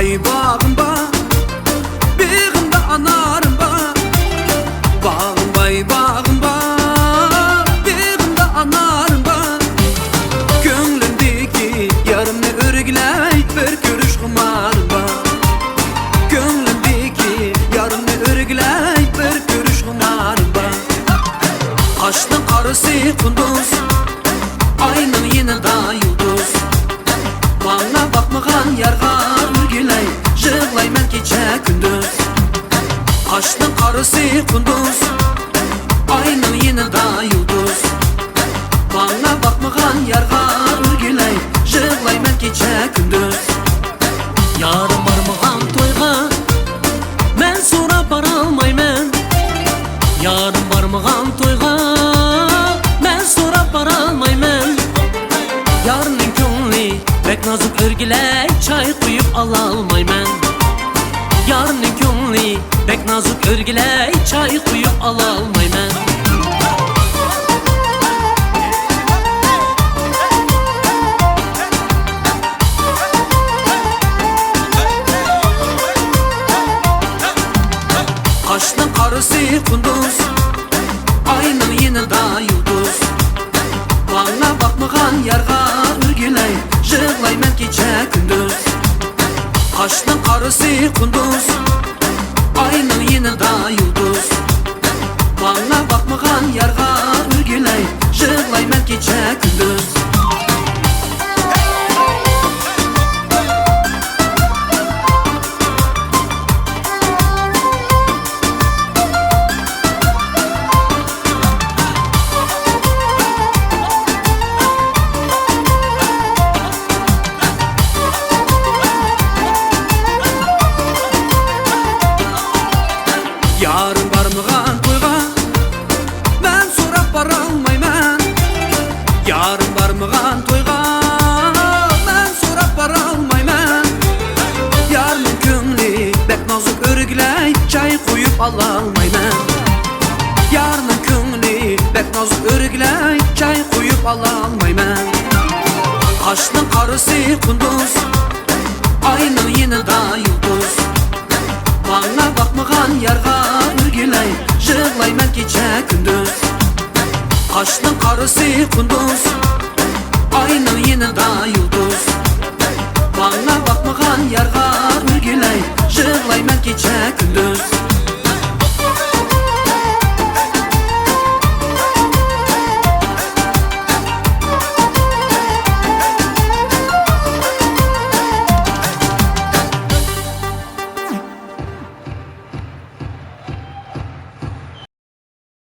bay bağım bağ, bağımda anarım bağ. Bağım bay bağım bağ, bağımda anarım bağ. Gönlümdeki yarımını örgüley, bir görüş kumarım bağ. Gönlümdeki yarımını örgüley, bir görüş kumarım bağ. Kaşның karısı kunduz, ayның yanında yıldız. Bana bakmagan yarga örgüley, jığlayman gece gündüz. Kaşның karısı kunduz, ayның yanında yıldız. Bana bakmagan yarga örgüley, jığlayman gece gündüz. Yarım barmağan toyga, men sorap bara almayman. Yarım barmağan toyga, men sorap bara almayman. Yarının ko'ngli bek nazik örgüley, çay koyup ala almayman. Yarının ko'ngli bek nazik örgüley, çay koyup ala almayman. Kaşның karısı kunduz, ayның yanında yıldız. Bana bakmagan yarga örgüley, jığlayman gece gündüz. Kaşның karısı kunduz, ayның yanında yıldız. Bana bakmagan yarga örgüley, jığlayman gece gündüz. Yarın barmağan toyga, men sorap bara almayman. Yarın barmağan toyga, men sorap bara almayman. Yarının ko'ngli bek nazik örgüley, çay koyup ala almayman. Yarının ko'ngli bek nazik örgüley, çay koyup ala almayman. Kaşның karısı kunduz, ayның yanında yıldız. Bana bakmagan yarga örgüley, jığlayman gece gündüz. Kaşның karısı kunduz, ayның yanında yıldız. Bana bakmagan yarga örgüley, jığlayman gece gündüz.